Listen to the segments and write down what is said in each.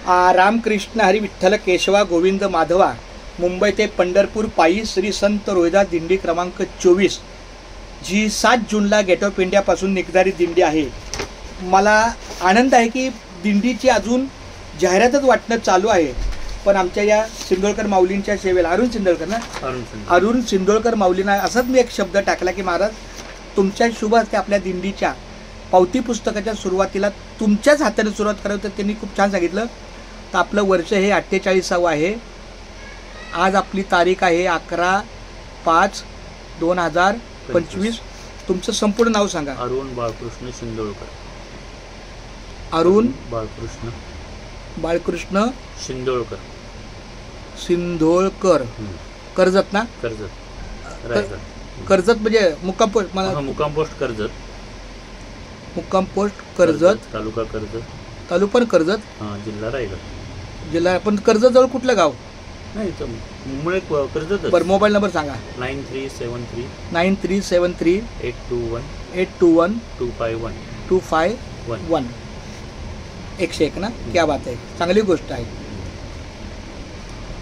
रामकृष्ण हरी विठ्ठल केशवा गोविंद माधवा मुंबई ते पंढरपूर पायी श्री संत रोहिदास दिंडी क्रमांक 24 जी 7 जूनला गेट ऑफ इंडियापासून निघणारी दिंडी आहे। मला आनंद आहे की दिंडीची अजून जाहिरातच वाटणं चालू आहे, पण आमच्या या सिंदोळकर माऊलींच्या सेवेला अरुण सिंदोळकर माऊलींना असाच मी एक शब्द टाकला की महाराज तुमच्या शुभ हस्ते आपल्या दिंडीच्या पावती पुस्तकाच्या सुरुवातीला तुमच्याच हाताने सुरुवात करावी, तर त्यांनी खूप छान सांगितलं। तर आपलं वर्ष हे 48वे आहे। आज आपली तारीख आहे 11/5/2025। तुमचं संपूर्ण नाव सांगा। अरुण बाळकृष्ण सिंदोळकर। अरुण बाळकृष्ण सिंदोळकर कर्जत ना? कर्जत म्हणजे मुक्काम पोस्ट कर्जत तालुका कर्जत जिल्हा रायगड। जिल्हा पण कर्जत जवळ कुठलं गाव? नाही मुळे कर्जत। बरं मोबाईल नंबर सांगा। 9373 821 251 101 ना? क्या बात आहे, चांगली गोष्ट आहे।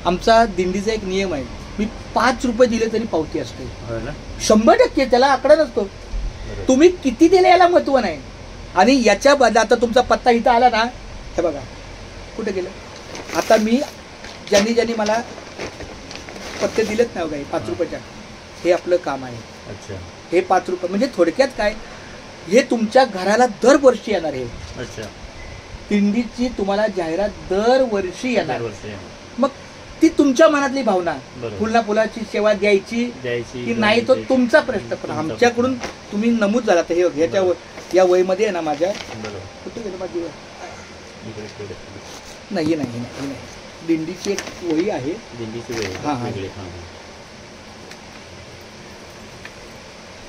आमचा दिंडीचा एक नियम आहे, मी 5 रुपये दिले तरी पावती असते 100%, त्याला आकडा नसतो। तुम्ही किती दिले याला महत्व नाही। आणि याच्या बदला आता तुमचा पत्ता इथं आला ना, हे बघा कुठे गेलं। आता मी ज्यांनी मला पत्ते दिलेत ना बघा 5 रुपयाच्या, हे आपलं काम आहे। अच्छा, हे 5 रुपये म्हणजे थोडक्यात काय, हे तुमच्या घराला दरवर्षी येणार आहे। अच्छा, दिंडीची तुम्हाला जाहिरात दरवर्षी येणार। मग ती तुमच्या मनातली भावना, फुलना फुलाची सेवा द्यायची की नाही तो तुमचा प्रश्न, पण आमच्याकडून तुम्ही नमूद झाला। तर हे ह्याच्या या वयमध्ये आहे ना माझ्या, कुठे गेलं माझी वय? नाही दिंडीची एक वही आहे, दिंडीची वही। हां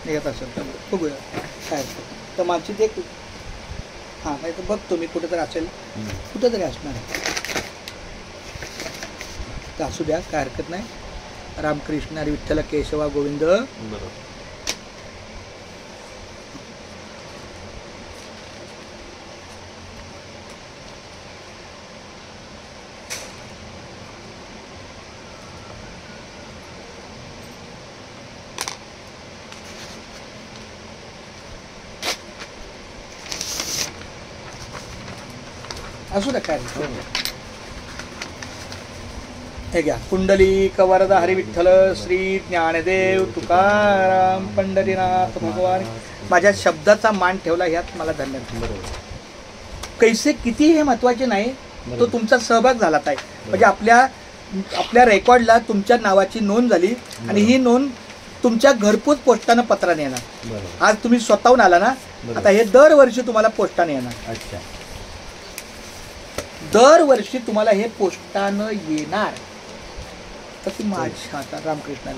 निघत असेल तर बघूया काय तर माझी ते हां, नाही तर बघतो मी कुठेतरी असेल, कुठेतरी असणार तर असू द्या, काय हरकत नाही। रामकृष्ण हरी विठ्ठल केशवा गोविंद। असू द्या काय हे घ्या। कुंडलिक वरदा हरी विठ्ठल श्री ज्ञानदेव तुकाराम पंढरीनाथ भगवान। माझ्या शब्दाचा मान ठेवला ह्यात मला धन्यवाद। कैसे किती हे महत्वाचे नाही, तो तुमचा सहभाग झाला आहे। म्हणजे आपल्या रेकॉर्डला तुमच्या नावाची नोंद झाली आणि ही नोंद तुमच्या घरपोच पोस्टानं पत्राने येणार। आज तुम्ही स्वतःहून आला ना, आता हे दरवर्षी तुम्हाला पोस्टाने येणार। अच्छा, दरवर्षी तुम्हाला हे पोस्टानं येणार। तर ती माझ्या आता रामकृष्ण